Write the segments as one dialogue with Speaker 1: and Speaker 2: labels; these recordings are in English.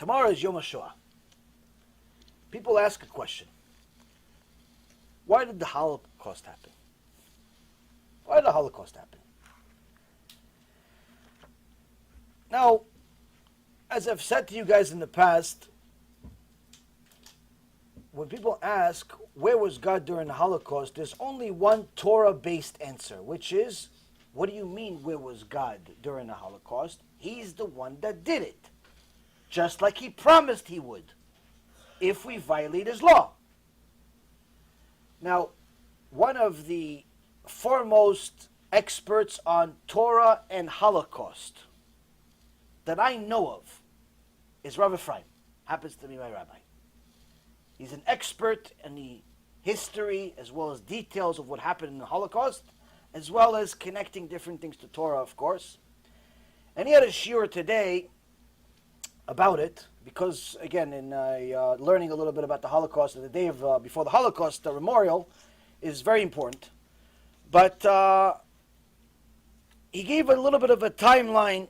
Speaker 1: Tomorrow is Yom HaShoah. People ask a question. Why did the Holocaust happen? Why did the Holocaust happen? Now, as I've said to you guys in the past, when people ask, where was God during the Holocaust, there's only one Torah-based answer, which is, what do you mean, where was God during the Holocaust? He's the one that did it. Just like he promised he would, if we violate his law. Now, one of the foremost experts on Torah and Holocaust that I know of is Rabbi Ephraim. Happens to be my rabbi. He's an expert in the history as well as details of what happened in the Holocaust, as well as connecting different things to Torah, of course. And he had a shiur today about it, because, again, in learning a little bit about the Holocaust, the day of before the Holocaust, the memorial is very important. But he gave a little bit of a timeline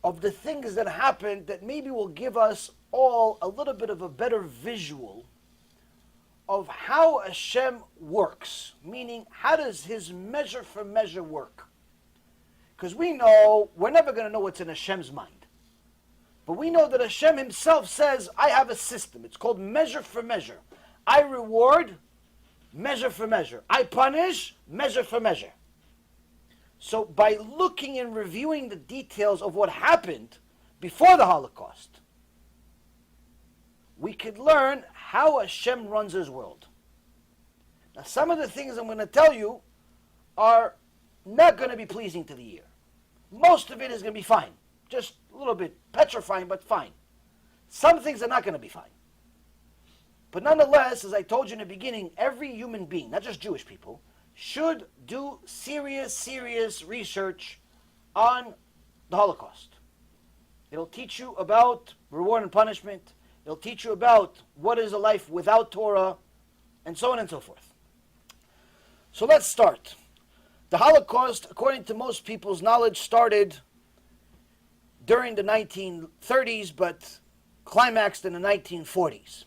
Speaker 1: of the things that happened that maybe will give us all a little bit of a better visual of how Hashem works, meaning how does his measure for measure work? Because we know, we're never going to know what's in Hashem's mind. But we know that Hashem himself says, I have a system. It's called measure for measure. I reward, measure for measure. I punish, measure for measure. So by looking and reviewing the details of what happened before the Holocaust, we could learn how Hashem runs his world. Now, some of the things I'm going to tell you are not going to be pleasing to the ear. Most of it is going to be fine. Just a little bit petrifying, but fine. Some things are not going to be fine. But nonetheless, as I told you in the beginning, every human being, not just Jewish people, should do serious research on the Holocaust. It'll teach you about reward and punishment. It'll teach you about what is a life without Torah, and so on and so forth. So let's start. The Holocaust, according to most people's knowledge, started during the 1930s, but climaxed in the 1940s.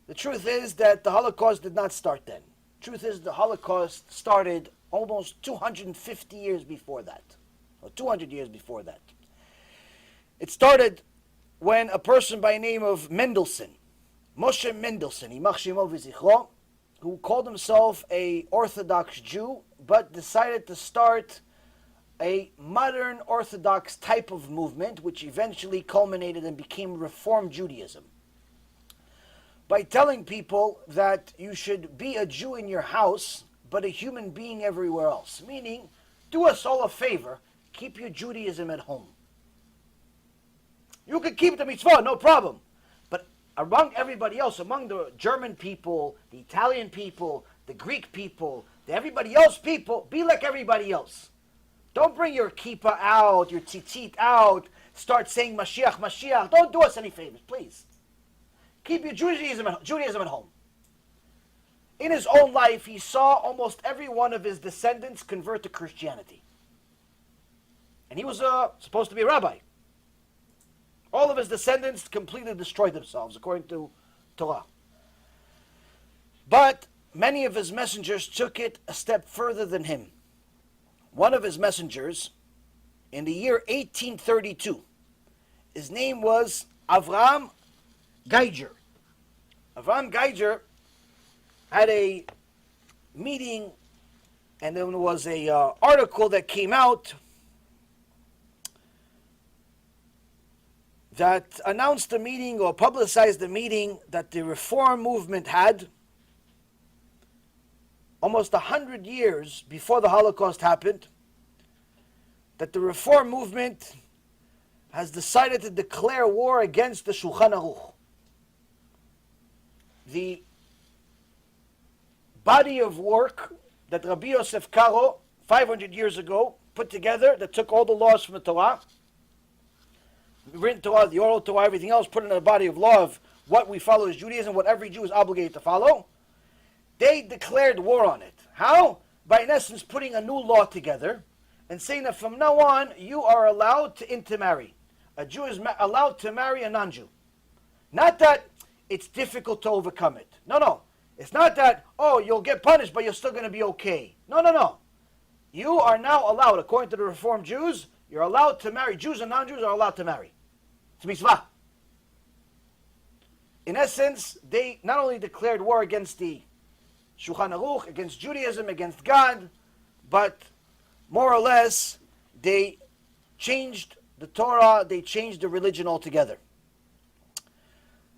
Speaker 1: The truth is that the Holocaust did not start then. The truth is the Holocaust started almost 250 years before that, or 200 years before that. It started when a person by the name of Mendelssohn, Moshe Mendelssohn, Yimach Shemo V'zichro, who called himself an Orthodox Jew, but decided to start a modern Orthodox type of movement, which eventually culminated and became Reform Judaism, by telling people that you should be a Jew in your house, but a human being everywhere else. Meaning, do us all a favor, keep your Judaism at home. You can keep the mitzvah, no problem. But among everybody else, among the German people, the Italian people, the Greek people, the everybody else people, be like everybody else. Don't bring your kippah out, your tzitzit out, start saying Mashiach, Mashiach. Don't do us any favors, please. Keep your Judaism at home. In his own life, he saw almost every one of his descendants convert to Christianity. And he was supposed to be a rabbi. All of his descendants completely destroyed themselves, according to Torah. But many of his messengers took it a step further than him. One of his messengers, in the year 1832, his name was Avraham Geiger. Avraham Geiger had a meeting, and there was a article that came out that announced the meeting or publicized the meeting that the Reform movement had almost 100 years before the Holocaust happened, that the Reform movement has decided to declare war against the Shulchan Aruch. The body of work that Rabbi Yosef Karo, 500 years ago, put together, that took all the laws from the Torah, written Torah, the oral Torah, everything else, put in a body of law of what we follow as Judaism, what every Jew is obligated to follow. They declared war on it. How? By, in essence, putting a new law together and saying that from now on, you are allowed to intermarry. A Jew is allowed to marry a non-Jew. Not that it's difficult to overcome it. No, no. It's not that, oh, you'll get punished, but you're still going to be okay. No, no, no. You are now allowed, according to the Reformed Jews, you're allowed to marry. Jews and non-Jews are allowed to marry. It's mitzvah. In essence, they not only declared war against the Shulchan Aruch, against Judaism, against God, but more or less, they changed the Torah, they changed the religion altogether.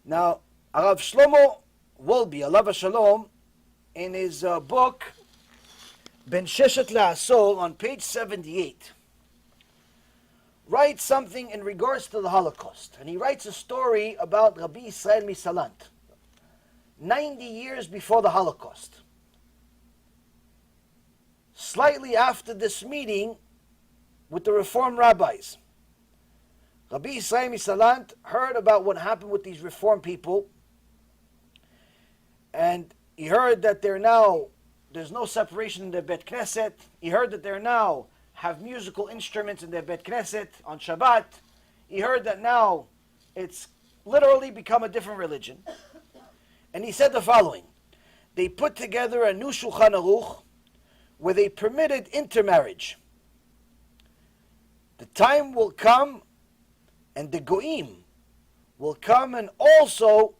Speaker 1: Now, Arav Shlomo Wolbe, Alav Shalom, in his book, Ben Sheshet Le'asol, on page 78, writes something in regards to the Holocaust. And he writes a story about Rabbi Israel Misalant, 90 years before the Holocaust. Slightly after this meeting with the Reform rabbis, Rabbi Israel Misalant heard about what happened with these Reform people, and he heard that there's no separation in their Bet Knesset. He heard that they now have musical instruments in their Bet Knesset on Shabbat. He heard that now it's literally become a different religion. And he said the following: they put together a new Shulchan Aruch where they permitted intermarriage. The time will come and the Goim will come and also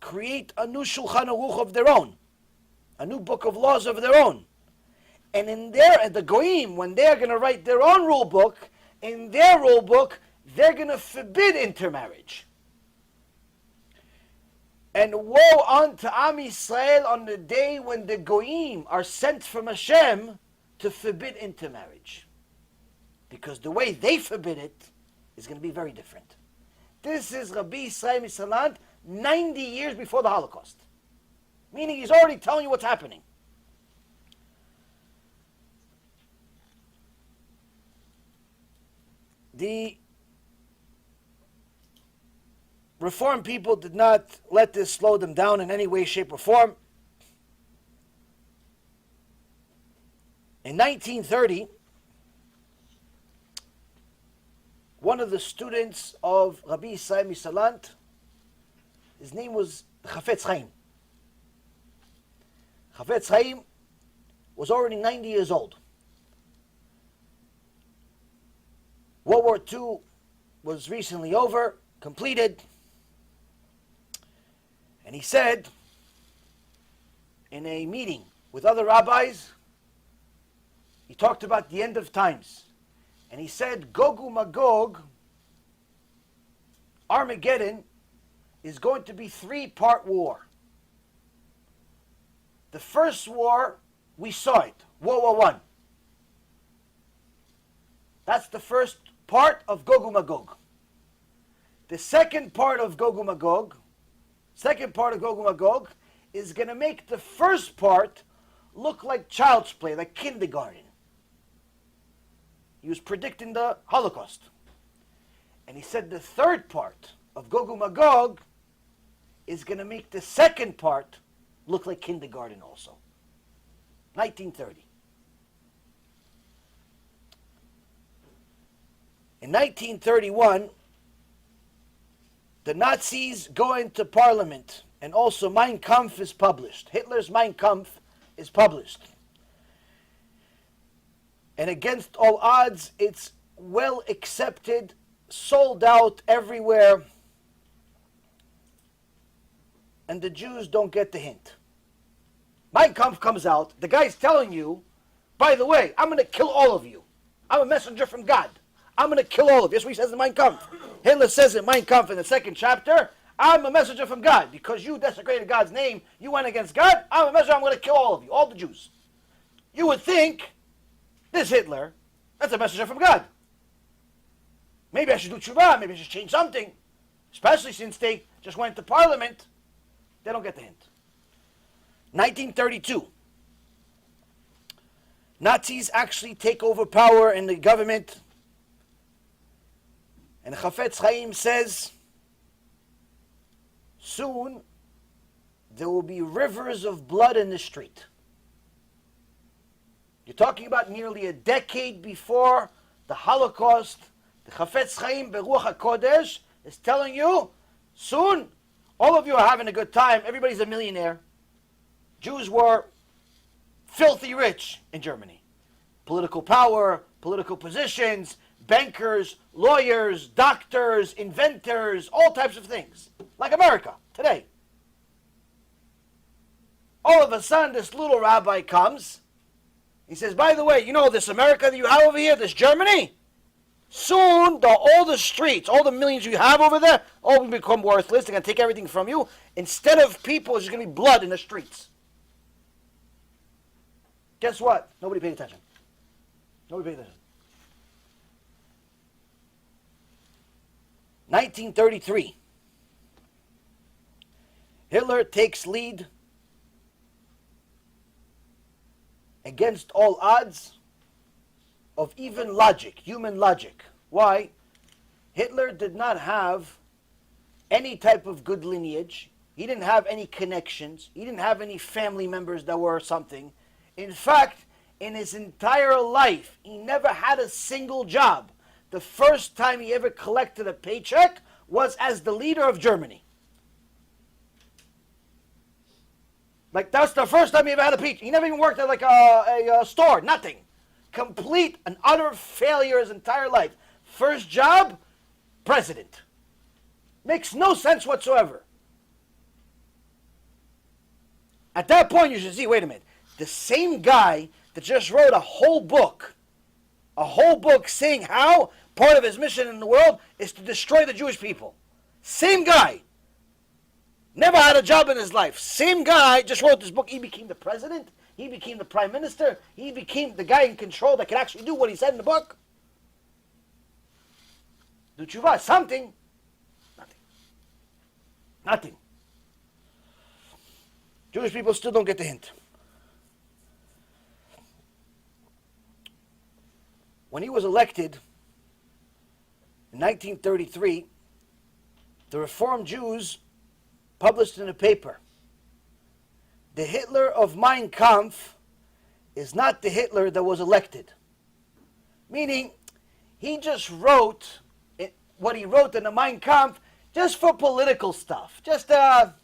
Speaker 1: create a new Shulchan Aruch of their own, a new book of laws of their own. And the Goim, when they're going to write their own rule book, in their rule book, they're going to forbid intermarriage. And woe unto Am Yisrael on the day when the Goim are sent from Hashem to forbid intermarriage. Because the way they forbid it is going to be very different. This is Rabbi Israel Misalant 90 years before the Holocaust. Meaning he's already telling you what's happening. The Reform people did not let this slow them down in any way, shape, or form. In 1930, one of the students of Rabbi Israel Misalant, his name was Chafetz Chaim. Chafetz Chaim was already 90 years old. World War II was recently over, completed. And he said, in a meeting with other rabbis, he talked about the end of times. And he said, Gog Magog, Armageddon, is going to be 3-part war. The first war, we saw it, World War I. That's the first part of Gog Magog. The second part of Gog Magog is going to make the first part look like child's play, like kindergarten. He was predicting the Holocaust. And he said the third part of Gog Magog is going to make the second part look like kindergarten also. 1930. In 1931, the Nazis go into parliament, and also Mein Kampf is published. Hitler's Mein Kampf is published. And against all odds, it's well accepted, sold out everywhere, and the Jews don't get the hint. Mein Kampf comes out, the guy's telling you, by the way, I'm going to kill all of you. I'm a messenger from God. I'm going to kill all of you. That's what he says in Mein Kampf. Hitler says in Mein Kampf in the second chapter, I'm a messenger from God. Because you desecrated God's name, you went against God, I'm a messenger, I'm going to kill all of you, all the Jews. You would think, this Hitler, that's a messenger from God. Maybe I should do tshuva, maybe I should change something. Especially since they just went to parliament, they don't get the hint. 1932. Nazis actually take over power in the government. And Chafetz Chaim says, soon there will be rivers of blood in the street. You're talking about nearly a decade before the Holocaust The Chafetz Chaim Beruach HaKodesh is telling you, soon, all of you are having a good time. Everybody's a millionaire. Jews were filthy rich in Germany. Political power, political positions, bankers, lawyers, doctors, inventors, all types of things. Like America today. All of a sudden, this little rabbi comes. He says, by the way, you know this America that you have over here, this Germany? Soon, all the streets, all the millions you have over there, all will become worthless. They're going to take everything from you. Instead of people, there's going to be blood in the streets. Guess what? Nobody paid attention. Nobody paid attention. 1933. Hitler takes lead against all odds of even logic, human logic. Why? Hitler did not have any type of good lineage. He didn't have any connections. He didn't have any family members that were something. In fact, in his entire life, he never had a single job. The first time he ever collected a paycheck was as the leader of Germany. Like, that's the first time he ever had a paycheck. He never even worked at like a store, nothing. Complete and utter failure his entire life. First job, president. Makes no sense whatsoever. At that point, you should see, wait a minute. The same guy that just wrote a whole book saying how part of his mission in the world is to destroy the Jewish people. Same guy. Never had a job in his life. Same guy just wrote this book. He became the president. He became the prime minister. He became the guy in control that could actually do what he said in the book. Do tshuva, something. Nothing. Nothing. Jewish people still don't get the hint. When he was elected in 1933, the Reformed Jews published in a paper, the Hitler of Mein Kampf is not the Hitler that was elected. Meaning, he just wrote what he wrote in the Mein Kampf just for political stuff. Just, get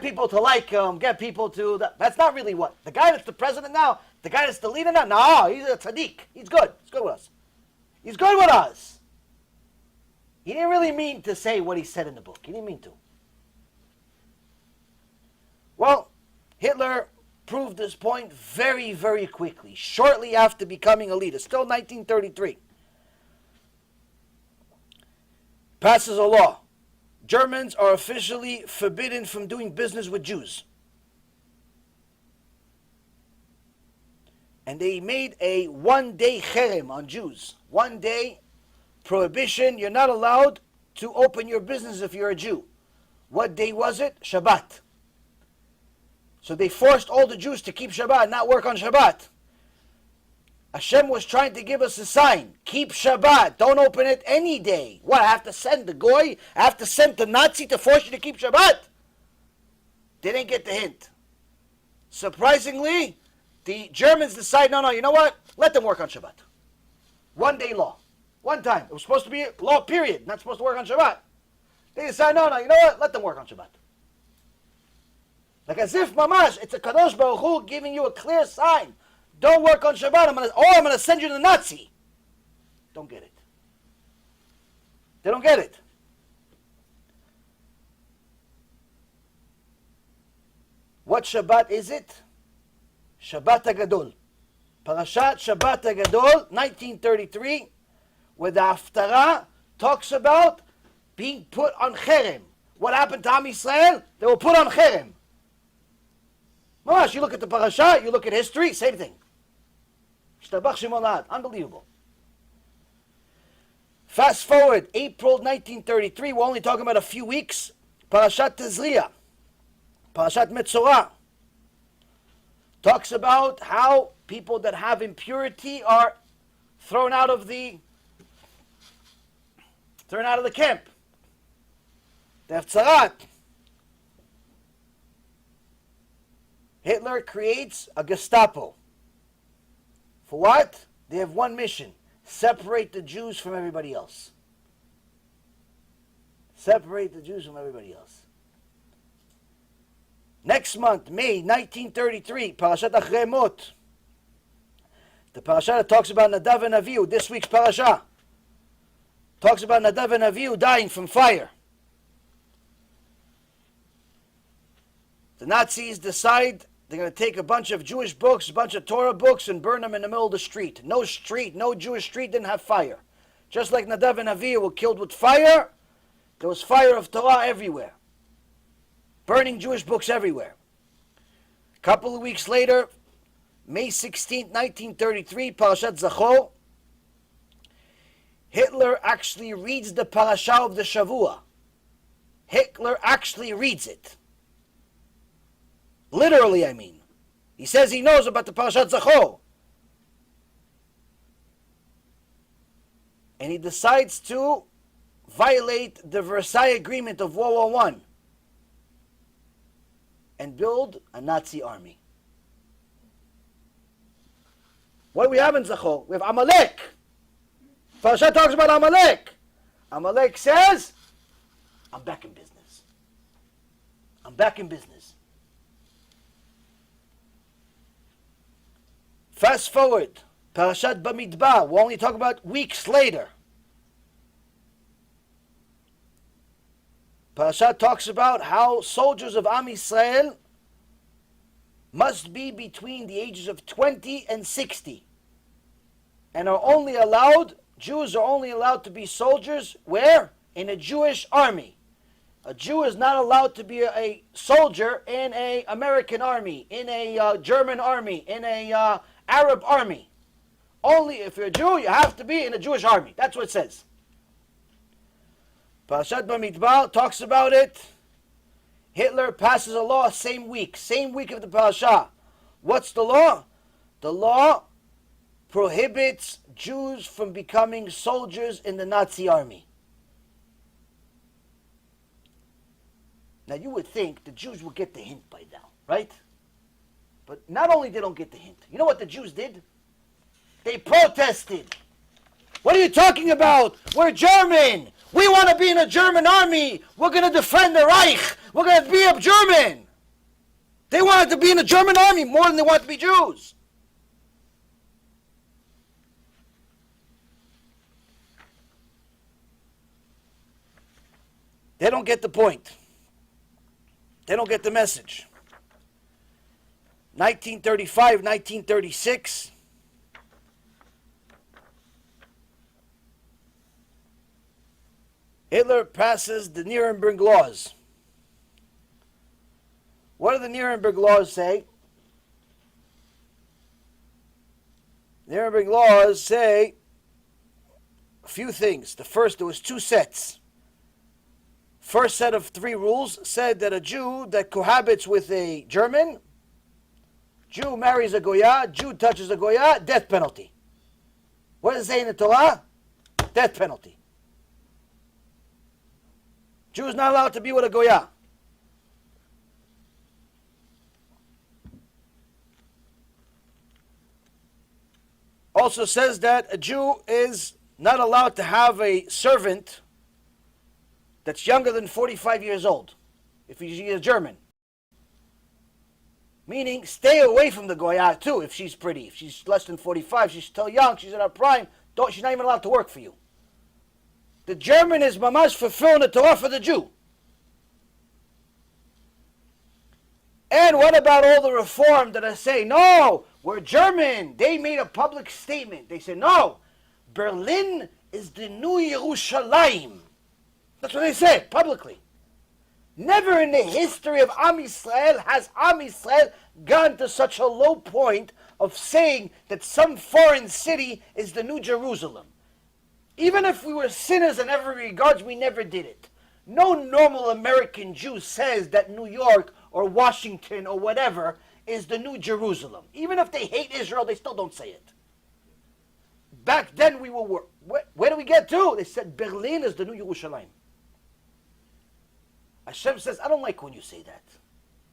Speaker 1: people to like him, get people to... That's not really what... The guy that's the president now, the guy that's the leader now, no, he's a tzaddik. He's good. He's good with us. He's good with us. He didn't really mean to say what he said in the book. He didn't mean to. Well, Hitler proved this point very, very quickly, shortly after becoming a leader, still 1933. Passes a law. Germans are officially forbidden from doing business with Jews. And they made a one-day cherem on Jews. One-day prohibition. You're not allowed to open your business if you're a Jew. What day was it? Shabbat. So they forced all the Jews to keep Shabbat, not work on Shabbat. Hashem was trying to give us a sign. Keep Shabbat. Don't open it any day. What, I have to send the goy? I have to send the Nazi to force you to keep Shabbat? They didn't get the hint. Surprisingly, the Germans decide, no, you know what? Let them work on Shabbat. One day law. One time. It was supposed to be a law, period. Not supposed to work on Shabbat. They decide, no, you know what? Let them work on Shabbat. Like as if, mamash, it's a Kadosh Baruch Hu giving you a clear sign. Don't work on Shabbat. I'm going to send you to the Nazi. Don't get it. They don't get it. What Shabbat is it? Shabbat HaGadol. Parashat Shabbat HaGadol, 1933, where the Haftarah talks about being put on Cherem. What happened to Am Yisrael? They were put on Cherem. Mamash, you look at the parasha, you look at history, same thing. Unbelievable. Fast forward, April 1933, we're only talking about a few weeks. Parashat Tezriah, Parashat Metzorah, talks about how people that have impurity are thrown out of the camp. They have tzarat. Hitler creates a Gestapo. For what? They have one mission. separate the Jews from everybody else. Separate the Jews from everybody else. Next month, May 1933, Parashat Achrei Mot. The parasha that talks about Nadav and Avihu, this week's parasha, talks about Nadav and Avihu dying from fire. The Nazis decide they're going to take a bunch of Jewish books, a bunch of Torah books, and burn them in the middle of the street. No Jewish street didn't have fire. Just like Nadav and Avihu were killed with fire, there was fire of Torah everywhere. Burning Jewish books everywhere. A couple of weeks later, May 16, 1933, Parashat Zachor, Hitler actually reads the parasha of the Shavua. Hitler actually reads it. Literally, I mean. He says he knows about the Parashat Zachor. And he decides to violate the Versailles Agreement of World War I and build a Nazi army. What do we have in Zachor? We have Amalek. Parashat talks about Amalek. Amalek says, I'm back in business. I'm back in business. Fast forward, Parashat Bamidbar, we'll only talk about weeks later. Parashat talks about how soldiers of Am Yisrael must be between the ages of 20 and 60 and are only allowed, Jews are only allowed to be soldiers where? In a Jewish army. A Jew is not allowed to be a soldier in an American army, in a German army, in a Arab army. Only if you're a Jew, you have to be in a Jewish army. That's what it says. Parashat Bamidbar talks about it. Hitler passes a law same week of the parasha. What's the law? The law prohibits Jews from becoming soldiers in the Nazi army. Now you would think the Jews would get the hint by now, right? But not only they don't get the hint. You know what the Jews did? They protested. What are you talking about? We're German. We want to be in a German army. We're going to defend the Reich. We're going to be a German. They wanted to be in a German army more than they want to be Jews. They don't get the point. They don't get the message. 1935, 1936. Hitler passes the Nuremberg laws. What do the Nuremberg laws say? Nuremberg laws say a few things. The first, there was two sets. First set of 3 rules said that a Jew that cohabits with a German, Jew marries a Goya, Jew touches a Goya, death penalty. What does it say in the Torah? Death penalty. Jew is not allowed to be with a Goya. Also says that a Jew is not allowed to have a servant that's younger than 45 years old, if he's a German. Meaning, stay away from the Goya too, if she's pretty. If she's less than 45, she's still young, she's in her prime, she's not even allowed to work for you. The German is mamash fulfilling the Torah for the Jew. And what about all the reform that I say, no, we're German. They made a public statement. They said, no, Berlin is the new Yerushalayim. That's what they said publicly. Never in the history of Am Yisrael has Am Yisrael gone to such a low point of saying that some foreign city is the new Jerusalem. Even if we were sinners in every regard, we never did it. No normal American Jew says that New York or Washington or whatever is the new Jerusalem. Even if they hate Israel, they still don't say it. Back then we were, where do we get to? They said Berlin is the new Yerushalayim. Hashem says, I don't like when you say that.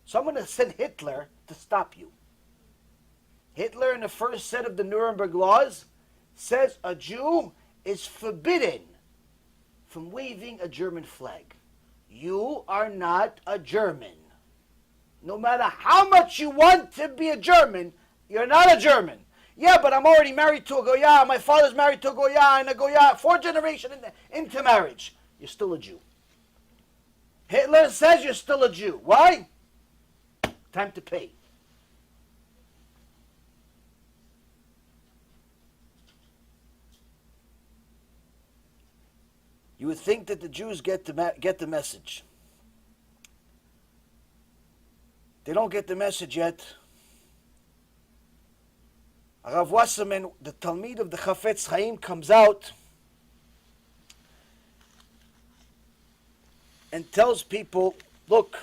Speaker 1: So I'm going to send Hitler to stop you. Hitler, in the first set of the Nuremberg laws, says a Jew is forbidden from waving a German flag. You are not a German. No matter how much you want to be a German, you're not a German. Yeah, but I'm already married to a Goya. My father's married to a Goya, and a Goya, 4 generations into marriage. You're still a Jew. Hitler says you're still a Jew. Why? Time to pay. You would think that the Jews get the message. They don't get the message yet. Rav Wasserman, the Talmid of the Chafetz Chaim, comes out and tells people, look,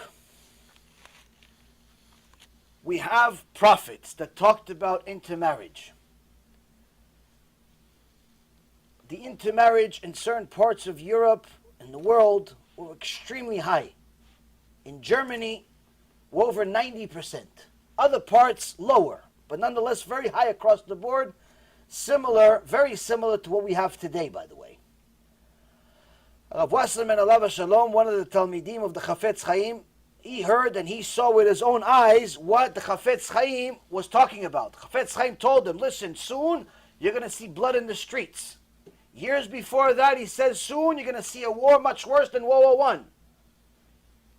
Speaker 1: we have prophets that talked about intermarriage. The intermarriage in certain parts of Europe and the world were extremely high. In Germany, were over 90%. Other parts, lower, but nonetheless very high across the board. Similar, very similar to what we have today, by the way. Rav Wasserman Alav Shalom, one of the Talmidim of the Chafetz Chaim, he heard and he saw with his own eyes what the Chafetz Chaim was talking about. Chafetz Chaim told him, listen, soon you're going to see blood in the streets. Years before that, he says, soon you're going to see a war much worse than World War I.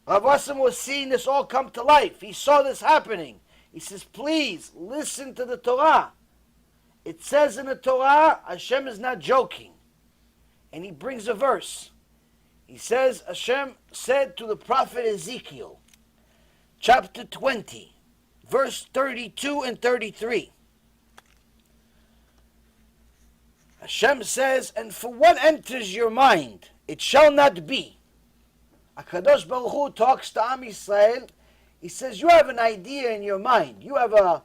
Speaker 1: Rav Wasserman was seeing this all come to life. He saw this happening. He says, please, listen to the Torah. It says in the Torah, Hashem is not joking. And he brings a verse. He says, Hashem said to the prophet Ezekiel, chapter 20, verse 32 and 33. Hashem says, and for what enters your mind, it shall not be. HaKadosh Baruch Hu talks to Am Yisrael. He says, you have an idea in your mind. You have a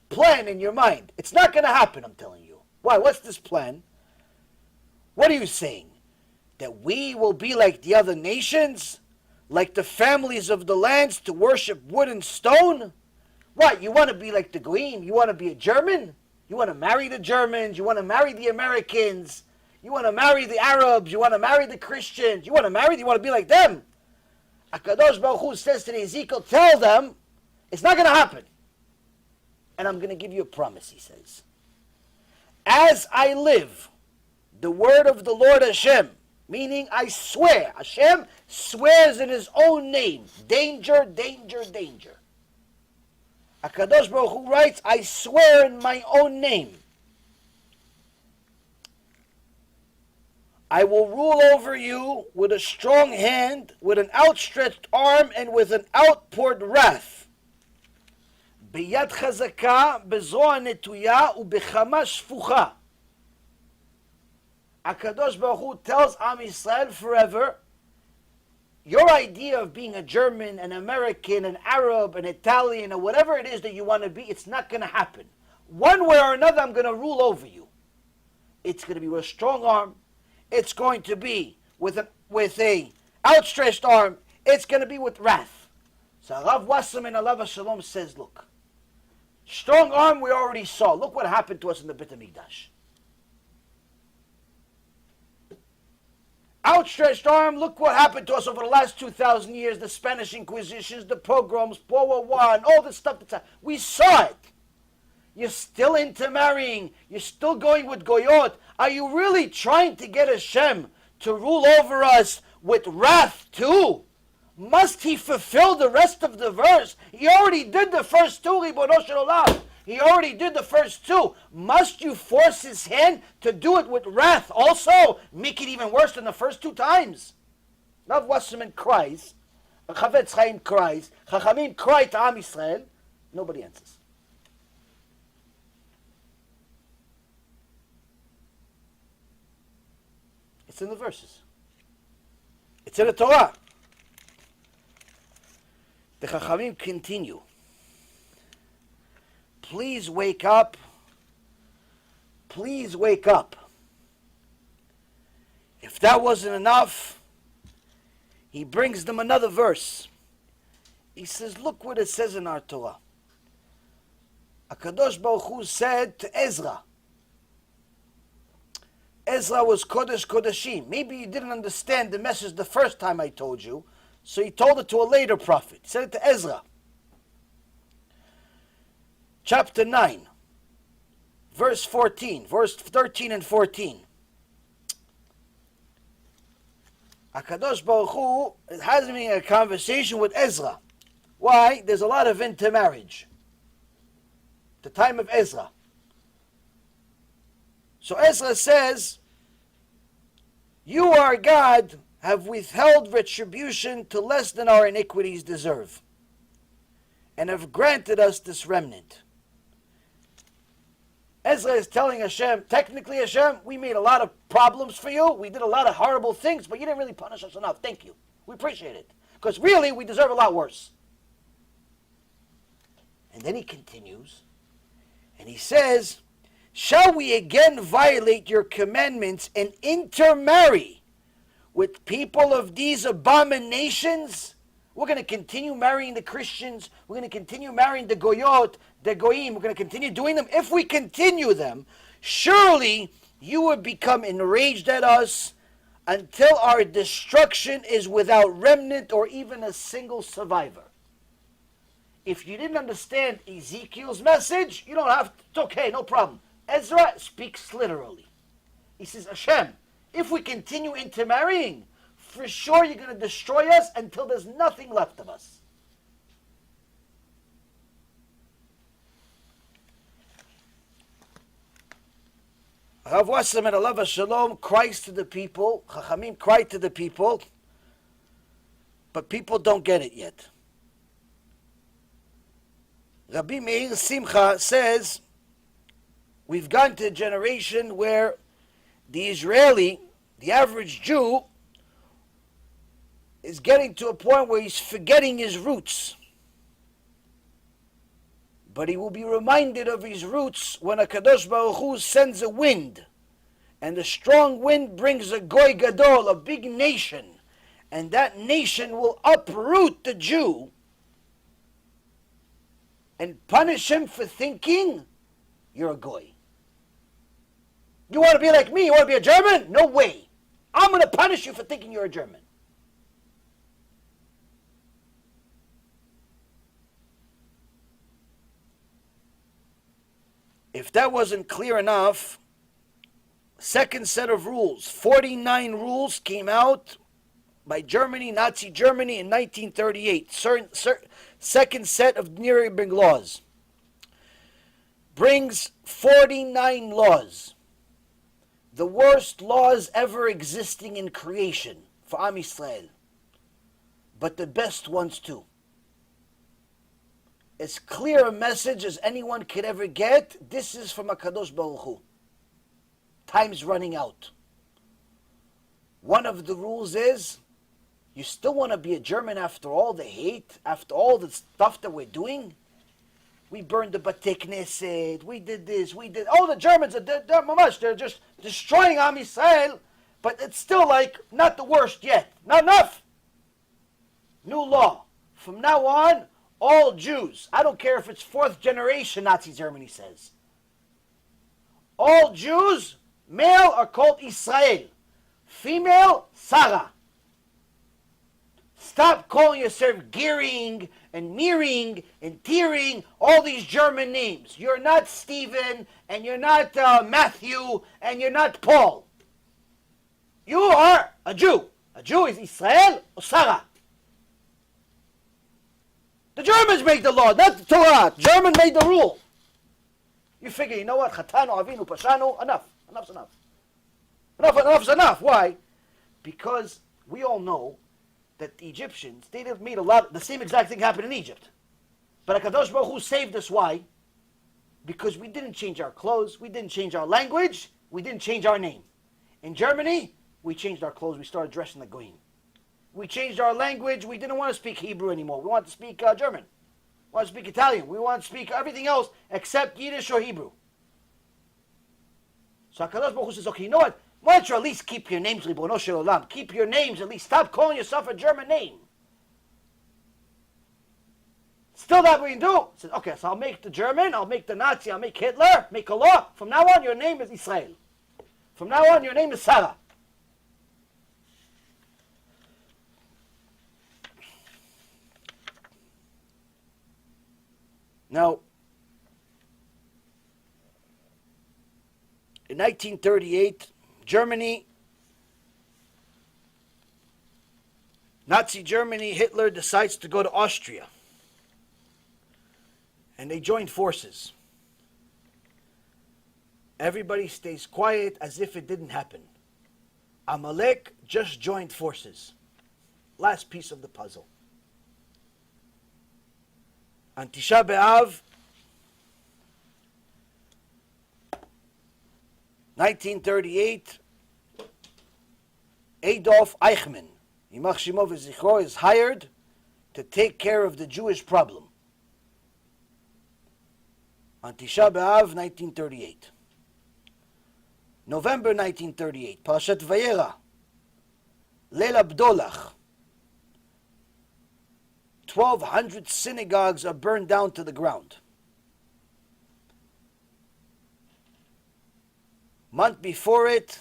Speaker 1: plan in your mind. It's not going to happen, I'm telling you. Why? What's this plan? What are you saying? That we will be like the other nations? Like the families of the lands to worship wood and stone? What? You want to be like the Goyim? You want to be a German? You want to marry the Germans? You want to marry the Americans? You want to marry the Arabs? You want to marry the Christians? You want to be like them? HaKadosh Baruch Hu says to Ezekiel, tell them, it's not going to happen. And I'm going to give you a promise, he says. As I live, the word of the Lord Hashem, meaning I swear, Hashem swears in his own name, danger, danger, danger. HaKadosh Baruch Hu writes, I swear in my own name. I will rule over you with a strong hand, with an outstretched arm, and with an outpoured wrath. Biyad chazaka, bezoa netuya, ubechama shfucha. HaKadosh Baruch Hu tells Am Yisrael forever, your idea of being a German, an American, an Arab, an Italian, or whatever it is that you want to be, it's not going to happen. One way or another, I'm going to rule over you. It's going to be with a strong arm. It's going to be with a outstretched arm. It's going to be with wrath. So Rav Wasserman Alav Shalom says, look, strong arm we already saw. Look what happened to us in the Beit HaMikdash. Outstretched arm, look what happened to us over the last 2,000 years, the Spanish Inquisitions, the pogroms, World War I, all this stuff. We saw it. You're still intermarrying. You're still going with Goyot. Are you really trying to get Hashem to rule over us with wrath too? Must he fulfill the rest of the verse? He already did the first two, Ribono Shel Olam. He already did the first two. Must you force his hand to do it with wrath also? Make it even worse than the first 2 times. Rav Wasserman cries. Chafetz Chaim cries. Chachamim cry to Am Yisrael. Nobody answers. It's in the verses. It's in the Torah. The Chachamim continue. Please wake up. Please wake up. If that wasn't enough, he brings them another verse. He says, look what it says in our Torah. HaKadosh Baruch Hu said to Ezra, Ezra was Kodesh Kodashim. Maybe you didn't understand the message the first time I told you, so he told it to a later prophet. He said it to Ezra. Chapter 9, verse 14, verse 13 and 14. HaKadosh Baruch Hu is having a conversation with Ezra. Why? There's a lot of intermarriage. The time of Ezra. So Ezra says, you, our God, have withheld retribution to less than our iniquities deserve, and have granted us this remnant. Ezra is telling Hashem, technically Hashem, we made a lot of problems for you, we did a lot of horrible things, but you didn't really punish us enough. Thank you. We appreciate it. Because really, we deserve a lot worse. And then he continues, and he says, shall we again violate your commandments and intermarry with people of these abominations? We're going to continue marrying the Christians. We're going to continue marrying the Goyot, the Goyim. We're going to continue doing them. If we continue them, surely you will become enraged at us until our destruction is without remnant or even a single survivor. If you didn't understand Ezekiel's message, you don't have to. It's okay, no problem. Ezra speaks literally. He says, Hashem, if we continue intermarrying, for sure you're going to destroy us until there's nothing left of us. Rav Wasserman, Alav Shalom, cries to the people, Chachamim cry to the people, but people don't get it yet. Rabbi Meir Simcha says, we've gone to a generation where the Israeli, the average Jew, is getting to a point where he's forgetting his roots. But he will be reminded of his roots when HaKadosh Baruch Hu sends a wind. And the strong wind brings a Goy Gadol, a big nation. And that nation will uproot the Jew and punish him for thinking you're a Goy. You want to be like me? You want to be a German? No way. I'm going to punish you for thinking you're a German. If that wasn't clear enough, second set of rules, 49 rules came out by Germany, Nazi Germany in 1938. Second set of Nuremberg laws brings 49 laws. The worst laws ever existing in creation for Am Yisrael, but the best ones too. As clear a message as anyone could ever get. This is from HaKadosh Baruch Hu. Time's running out. One of the rules is, you still want to be a German after all the hate, after all the stuff that we're doing? We burned the Batei Knesset, we did this, we did... Oh, the Germans, they're just destroying Am Yisrael, but it's still like, not the worst yet. Not enough. New law. From now on, all Jews, I don't care if it's fourth generation Nazi Germany says. All Jews, male, are called Israel. Female, Sarah. Stop calling yourself Gearing and Meering and Teering, all these German names. You're not Stephen, and you're not Matthew, and you're not Paul. You are a Jew. A Jew is Israel or Sarah. The Germans made the law, not the Torah. German made the rule. You figure, you know what? Chatanu, Avinu, Pashanu, enough. Enough's enough. Enough's enough. Why? Because we all know that the Egyptians, they made a lot, the same exact thing happened in Egypt. But HaKadosh Baruch Hu saved us. Why? Because we didn't change our clothes, we didn't change our language, we didn't change our name. In Germany, we changed our clothes, we started dressing like Goyim. We changed our language. We didn't want to speak Hebrew anymore. We wanted to speak German. We wanted to speak Italian. We wanted to speak everything else except Yiddish or Hebrew. So HaKadosh Baruch Hu says, okay, you know what? Why don't you at least keep your names, Ribono Shel Olam? Keep your names, at least. Stop calling yourself a German name. Still that we can do? He says, okay, so I'll make the German, I'll make the Nazi, I'll make Hitler, make a law. From now on, your name is Israel. From now on, your name is Sarah. Now, in 1938, Germany, Nazi Germany, Hitler decides to go to Austria. And they join forces. Everybody stays quiet as if it didn't happen. Amalek just joined forces. Last piece of the puzzle. On Tisha B'Av, 1938, Adolf Eichmann, Yimach Shemo v'Zichro, is hired to take care of the Jewish problem. On Tisha B'Av, 1938. November 1938, Parashat Vayera, Leil Abdolach. 1,200 synagogues are burned down to the ground. Month before it,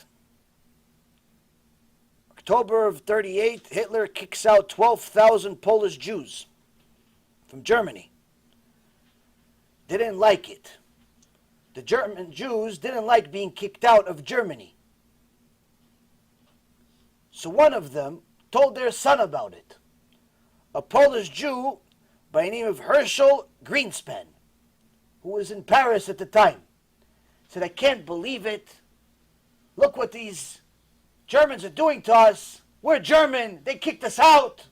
Speaker 1: October of 38, Hitler kicks out 12,000 Polish Jews from Germany. They didn't like it. The German Jews didn't like being kicked out of Germany. So one of them told their son about it. A Polish Jew by the name of Herschel Greenspan, who was in Paris at the time, said, I can't believe it. Look what these Germans are doing to us. We're German. They kicked us out.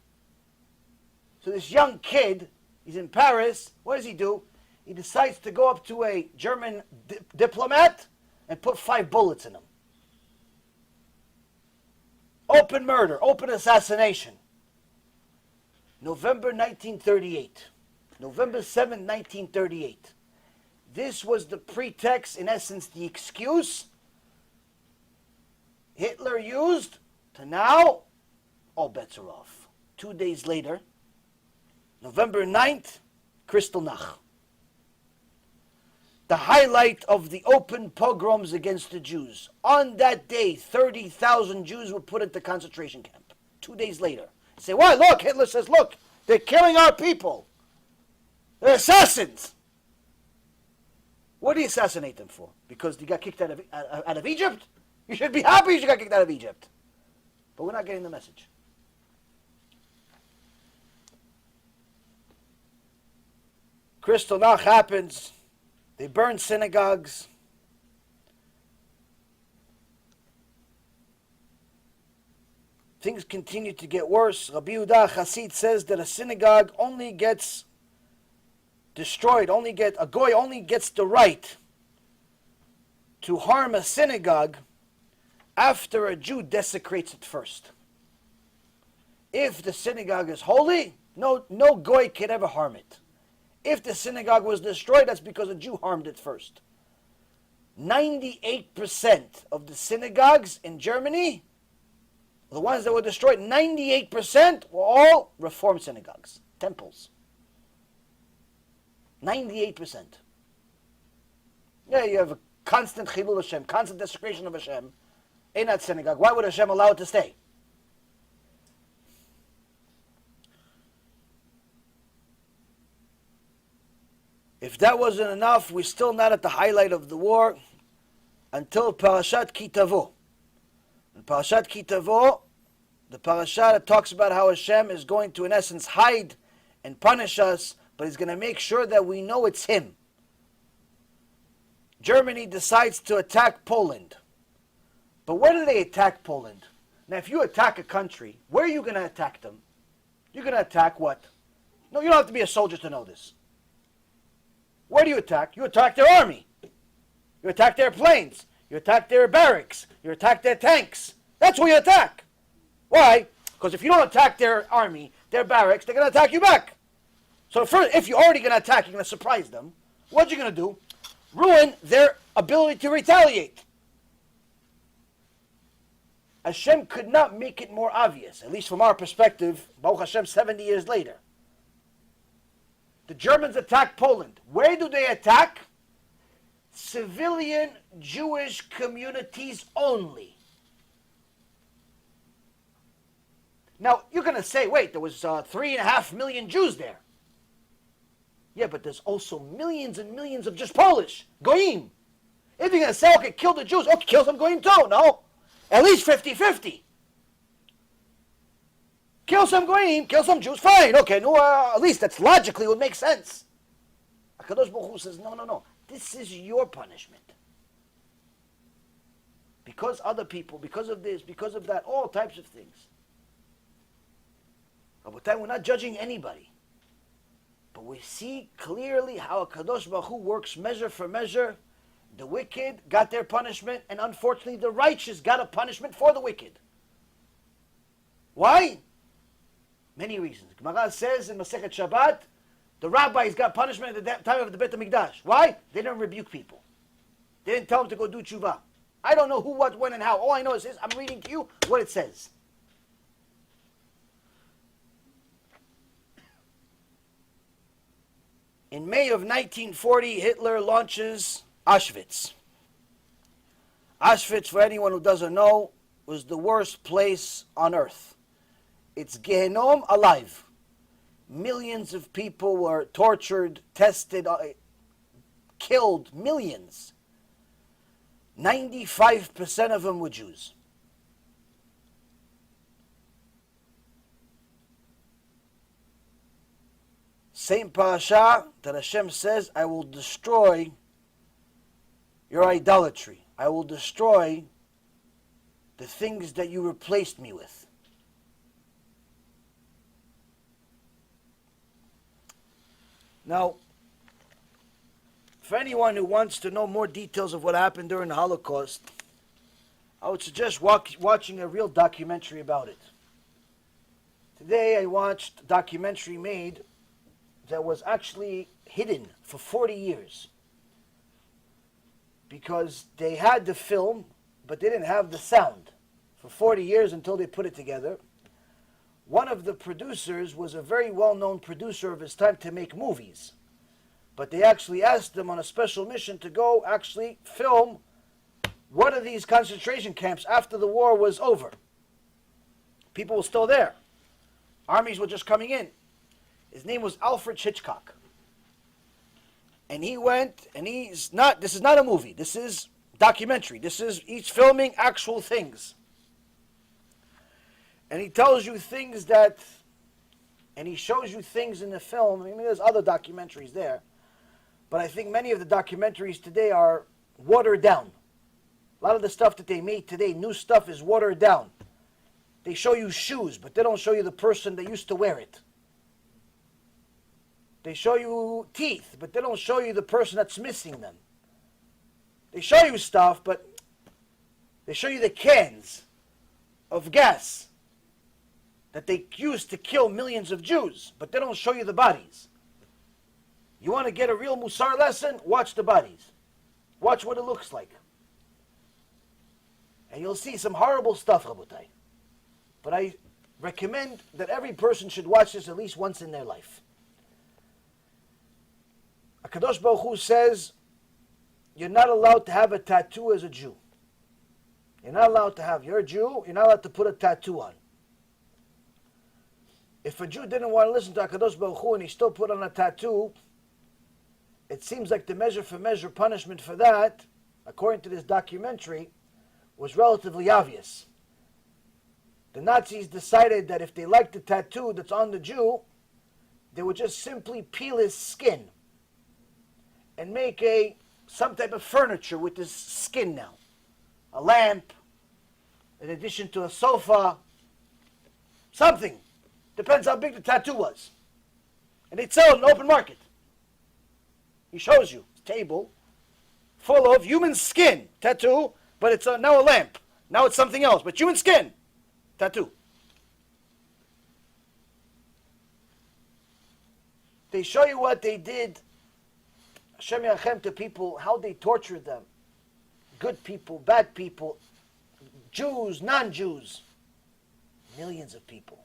Speaker 1: So this young kid, he's in Paris. What does he do? He decides to go up to a German diplomat and put 5 bullets in him. Open murder, open assassination. November 1938. November 7, 1938. This was the pretext, in essence, the excuse Hitler used to now, all bets are off. 2 days later, November 9th, Kristallnacht. The highlight of the open pogroms against the Jews. On that day, 30,000 Jews were put into concentration camp. 2 days later. You say, why? Look, Hitler says, look, they're killing our people. They're assassins. What do you assassinate them for? Because they got kicked out of Egypt? You should be happy you got kicked out of Egypt. But we're not getting the message. Kristallnacht happens. They burn synagogues. Things continue to get worse. Rabbi Yehuda Hasid says that a synagogue only gets destroyed, a goy only gets the right to harm a synagogue after a Jew desecrates it first. If the synagogue is holy, no goy can ever harm it. If the synagogue was destroyed, that's because a Jew harmed it first. 98% of the synagogues in Germany, the ones that were destroyed, 98% were all Reform synagogues, temples. 98%. Yeah, you have a constant chilul Hashem, constant desecration of Hashem in that synagogue. Why would Hashem allow it to stay? If that wasn't enough, we're still not at the highlight of the war until Parashat Ki Tavo. In Parashat Ki Tavo, the parasha that talks about how Hashem is going to, in essence, hide and punish us, but He's going to make sure that we know it's Him. Germany decides to attack Poland. But where do they attack Poland? Now, if you attack a country, where are you going to attack them? You're going to attack what? No, you don't have to be a soldier to know this. Where do you attack? You attack their army. You attack their planes. You attack their barracks. You attack their tanks. That's where you attack. Why? Because if you don't attack their army, their barracks, they're going to attack you back. So first, if you're already going to attack, you're going to surprise them. What you're going to do? Ruin their ability to retaliate. Hashem could not make it more obvious, at least from our perspective, Baruch Hashem, 70 years later. The Germans attack Poland. Where do they attack? civilian Jewish communities only. Now, you're going to say, wait, there was 3.5 million Jews there. Yeah, but there's also millions and millions of just Polish, Goyim. If you're going to say, okay, kill the Jews, okay, kill some Goyim too. No, at least 50-50. Kill some Goyim, kill some Jews, fine, okay, no, at least that's logically would make sense. HaKadosh Baruch Hu says, no, this is your punishment. Because other people, because of this, because of that, all types of things. But we're not judging anybody. But we see clearly how HaKadosh Baruch Hu works measure for measure. The wicked got their punishment, and unfortunately the righteous got a punishment for the wicked. Why? Many reasons. Gemara says in Masechet Shabbat, the rabbis got punishment at the time of the Beit HaMikdash. Why? They didn't rebuke people. They didn't tell them to go do tshuva. I don't know who, what, when, and how. All I know is I'm reading to you what it says. In May of 1940, Hitler launches Auschwitz. Auschwitz, for anyone who doesn't know, was the worst place on earth. It's Gehenom alive. Millions of people were tortured, tested, killed, millions. 95% of them were Jews. Same parasha that Hashem says, I will destroy your idolatry. I will destroy the things that you replaced me with. Now, for anyone who wants to know more details of what happened during the Holocaust, I would suggest watching a real documentary about it. Today I watched a documentary made that was actually hidden for 40 years. Because they had the film, but they didn't have the sound for 40 years until they put it together. One of the producers was a very well-known producer of his time to make movies. But they actually asked him on a special mission to go actually film one of these concentration camps after the war was over. People were still there. Armies were just coming in. His name was Alfred Hitchcock. And he went, and this is not a movie, this is documentary. He's filming actual things. And he tells you things and he shows you things in the film. I mean, there's other documentaries there. But I think many of the documentaries today are watered down. A lot of the stuff that they made today, new stuff, is watered down. They show you shoes, but they don't show you the person that used to wear it. They show you teeth, but they don't show you the person that's missing them. They show you stuff, but they show you the cans of gas that they used to kill millions of Jews, but they don't show you the bodies. You want to get a real Musar lesson? Watch the bodies. Watch what it looks like. And you'll see some horrible stuff, Rabotai. But I recommend that every person should watch this at least once in their life. HaKadosh Baruch Hu says, you're not allowed to have a tattoo as a Jew. You're not allowed to have, you're a Jew, you're not allowed to put a tattoo on. If a Jew didn't want to listen to HaKadosh Baruch Hu and he still put on a tattoo, it seems like the measure for measure punishment for that, according to this documentary, was relatively obvious. The Nazis decided that if they liked the tattoo that's on the Jew, they would just simply peel his skin and make some type of furniture with his skin now. A lamp, in addition to a sofa, something. Depends how big the tattoo was. And they'd sell it in the open market. He shows you a table full of human skin tattoo, but it's now a lamp. Now it's something else, but human skin tattoo. They show you what they did, Hashem Yachem, to people, how they tortured them. Good people, bad people, Jews, non-Jews. Millions of people.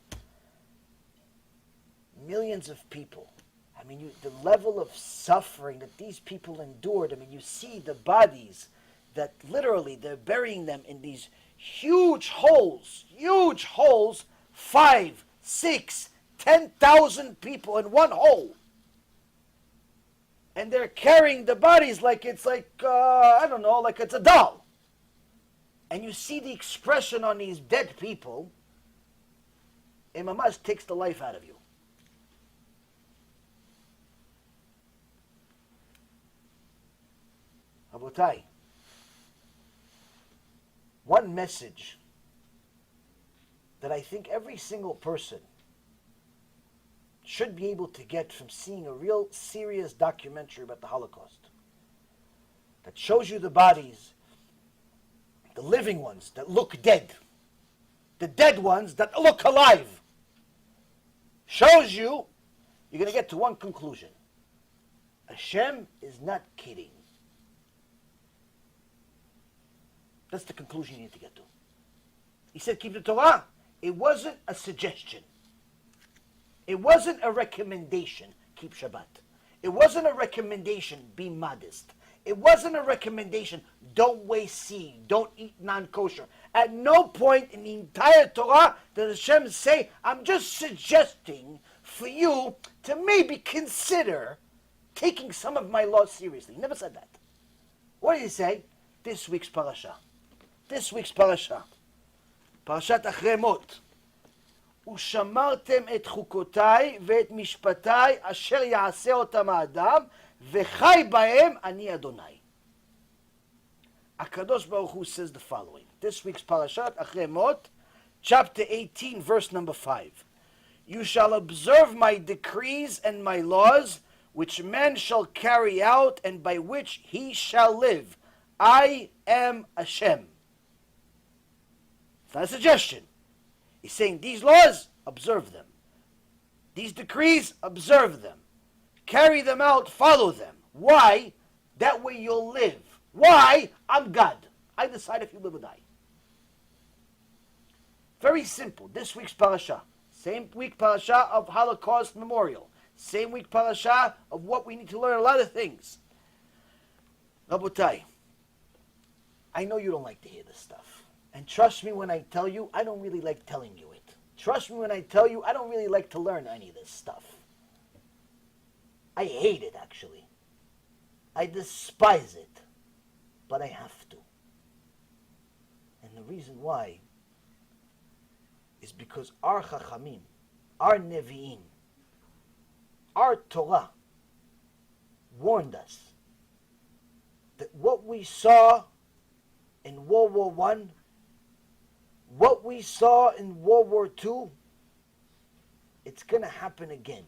Speaker 1: Millions of people I mean, the level of suffering that these people endured. I mean, you see the bodies that literally they're burying them in these huge holes, 5, 6, 10,000 people in one hole. And they're carrying the bodies like it's like it's a doll. And you see the expression on these dead people, it mamash takes the life out of you. Rabotai, one message that I think every single person should be able to get from seeing a real serious documentary about the Holocaust that shows you the bodies, the living ones that look dead, the dead ones that look alive, shows you, you're going to get to one conclusion. Hashem is not kidding. That's the conclusion you need to get to. He said, keep the Torah. It wasn't a suggestion. It wasn't a recommendation, keep Shabbat. It wasn't a recommendation, be modest. It wasn't a recommendation, don't waste seed, don't eat non-kosher. At no point in the entire Torah does Hashem say, I'm just suggesting for you to maybe consider taking some of my laws seriously. He never said that. What did he say? This week's parasha. Parashat Achrei Mot. ושמרתם את חוקותיי ואת משפטיי אשר יעשה אותם האדם וחי בהם אני אדוני. Akadosh Baruch Hu says the following. This week's Parashat Achrei Mot, chapter 18, verse number 5. You shall observe my decrees and my laws, which man shall carry out and by which he shall live. I am Hashem. It's not a suggestion. He's saying these laws, observe them. These decrees, observe them. Carry them out, follow them. Why? That way you'll live. Why? I'm God. I decide if you live or die. Very simple. This week's parasha. Same week parasha of Holocaust Memorial. Same week parasha of what we need to learn, a lot of things. Rabotai, I know you don't like to hear this stuff. And trust me when I tell you, I don't really like telling you it. Trust me when I tell you, I don't really like to learn any of this stuff. I hate it, actually. I despise it. But I have to. And the reason why is because our Chachamim, our Nevi'im, our Torah warned us that what we saw in World War I, what we saw in World War II, it's going to happen again.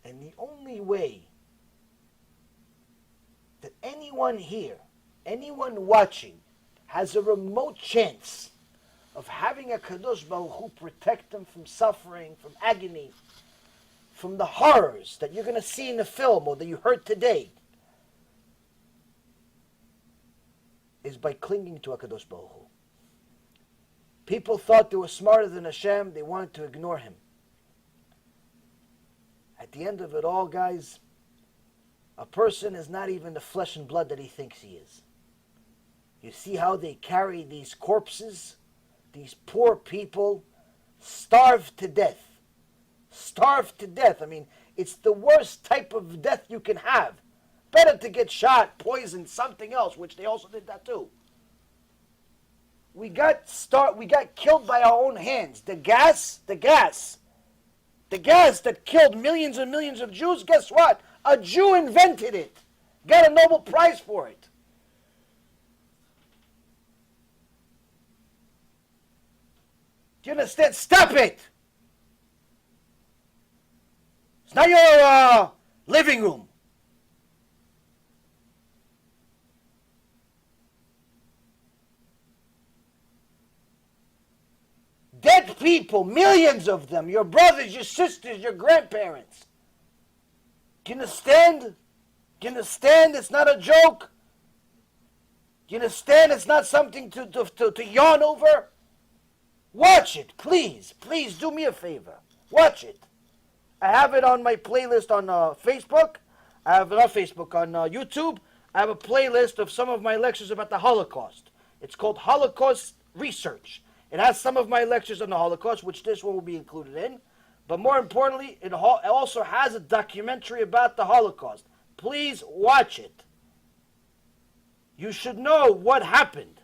Speaker 1: And the only way that anyone here, anyone watching, has a remote chance of having a Kadosh Baruch Hu protect them from suffering, from agony, from the horrors that you're going to see in the film or that you heard today, is by clinging to HaKadosh Baruch Hu. People thought they were smarter than Hashem. They wanted to ignore Him. At the end of it all, guys, a person is not even the flesh and blood that he thinks he is. You see how they carry these corpses? These poor people starved to death. Starved to death. I mean, it's the worst type of death you can have. Better to get shot, poisoned, something else, which they also did that too. We got killed by our own hands. The gas that killed millions and millions of Jews, guess what? A Jew invented it. Got a Nobel Prize for it. Do you understand? Stop it! It's not your living room. Dead people, millions of them, your brothers, your sisters, your grandparents. Do you understand? Do you understand it's not a joke? Do you understand it's not something to yawn over? Watch it, please. Please do me a favor. Watch it. I have it on my playlist on Facebook. I have it on Facebook, on YouTube. I have a playlist of some of my lectures about the Holocaust. It's called Holocaust Research. It has some of my lectures on the Holocaust, which this one will be included in. But more importantly, it also has a documentary about the Holocaust. Please watch it. You should know what happened.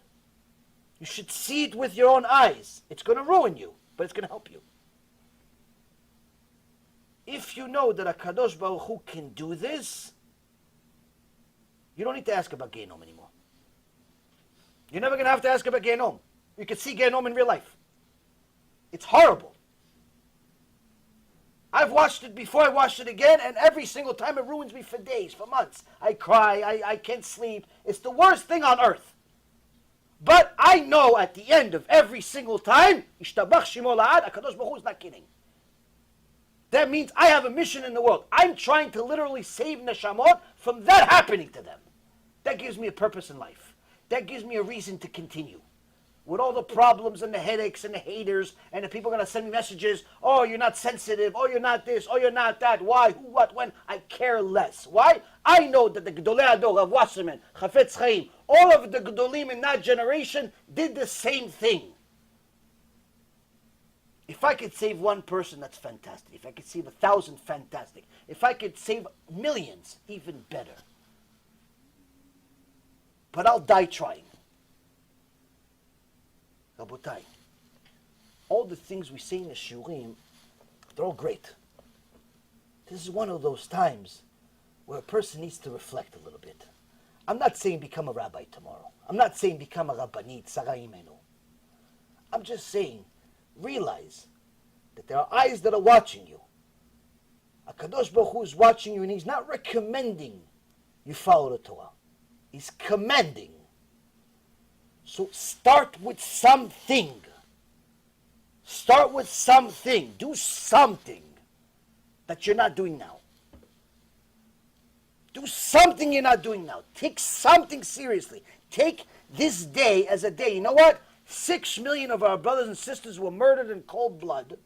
Speaker 1: You should see it with your own eyes. It's going to ruin you, but it's going to help you. If you know that HaKadosh Baruch Hu can do this, you don't need to ask about Gehenom anymore. You're never going to have to ask about Gehenom. You can see Gehenom in real life. It's horrible. I've watched it before, I watched it again, and every single time it ruins me for days, for months. I cry, I can't sleep. It's the worst thing on earth. But I know at the end of every single time, Ishtabach Shemo La'ad, HaKadosh Baruch Hu is not kidding. That means I have a mission in the world. I'm trying to literally save neshamot from that happening to them. That gives me a purpose in life. That gives me a reason to continue. With all the problems and the headaches and the haters and the people are going to send me messages, oh, you're not sensitive, oh, you're not this, oh, you're not that, why, who, what, when, I care less. Why? I know that the Gedolei Ador, Rav Wasserman, Chafetz Chaim, all of the Gedolim in that generation did the same thing. If I could save one person, that's fantastic. If I could save 1,000, fantastic. If I could save millions, even better. But I'll die trying. Rabotai, all the things we say in the Shurim, they're all great. This is one of those times where a person needs to reflect a little bit. I'm not saying become a rabbi tomorrow. I'm not saying become a rabbanit, Sarah Imenu. I'm just saying, realize that there are eyes that are watching you. HaKadosh Baruch Hu is watching you, and He's not recommending you follow the Torah. He's commanding. So start with something. Start with something. Do something that you're not doing now. Do something you're not doing now. Take something seriously. Take this day as a day. You know what? 6 million of our brothers and sisters were murdered in cold blood.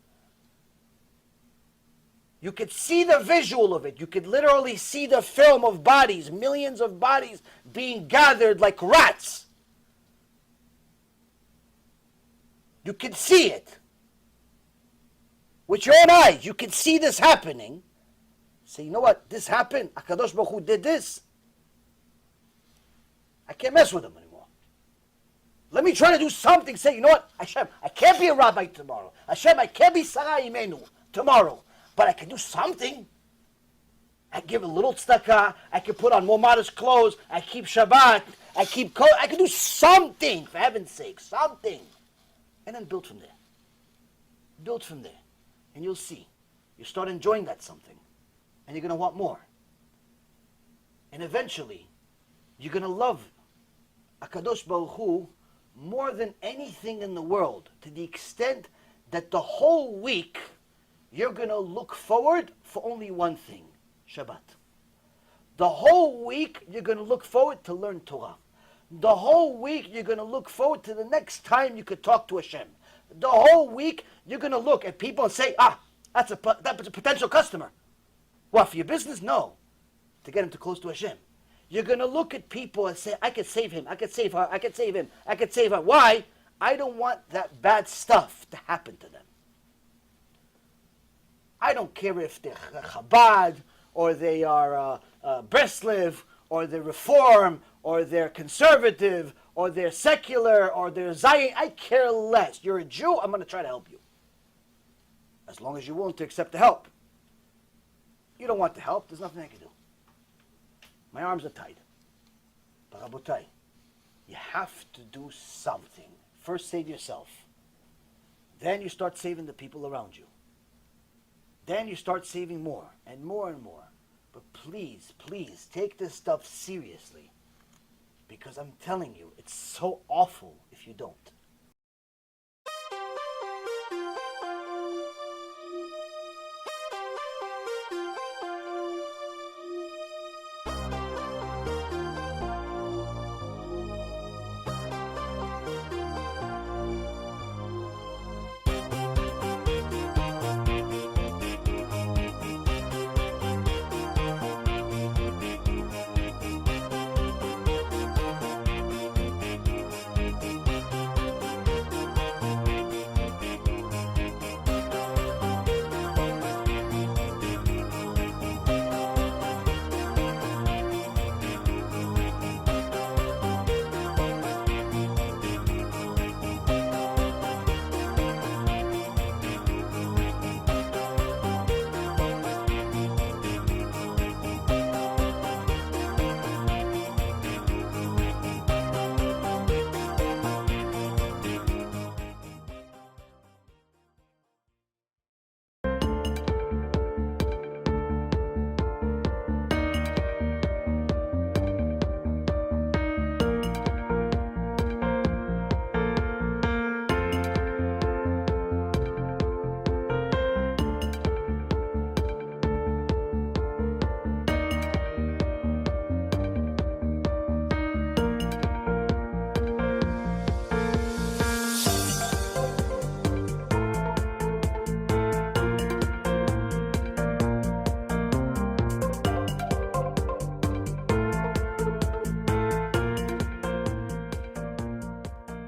Speaker 1: You could see the visual of it. You could literally see the film of bodies, millions of bodies being gathered like rats. You can see it. With your own eyes, you can see this happening. Say, you know what? This happened. HaKadosh Baruch Hu did this. I can't mess with him anymore. Let me try to do something. Say, you know what? Hashem, I can't be a rabbi tomorrow. Hashem, I can't be Sarah Imenu tomorrow. But I can do something. I give a little tzedakah. I can put on more modest clothes. I keep Shabbat. I can do something, for heaven's sake. Something. And then build from there. Build from there. And you'll see. You start enjoying that something. And you're going to want more. And eventually, you're going to love HaKadosh Baruch Hu more than anything in the world. To the extent that the whole week, you're going to look forward for only one thing. Shabbat. The whole week, you're going to look forward to learn Torah. The whole week, you're going to look forward to the next time you could talk to Hashem. The whole week, you're going to look at people and say, that's a potential customer. What, for your business? No. To get him too close to Hashem. You're going to look at people and say, I could save him, I could save her, I could save him, I could save her. Why? I don't want that bad stuff to happen to them. I don't care if they're Chabad, or they are Breslev, or they're Reform, or they're conservative, or they're secular, or they're Zion. I care less. You're a Jew, I'm going to try to help you. As long as you're willing to accept the help. You don't want the help, there's nothing I can do. My arms are tied. But Rabotai, you have to do something. First save yourself. Then you start saving the people around you. Then you start saving more and more and more. But please, please, take this stuff seriously. Because I'm telling you, it's so awful if you don't.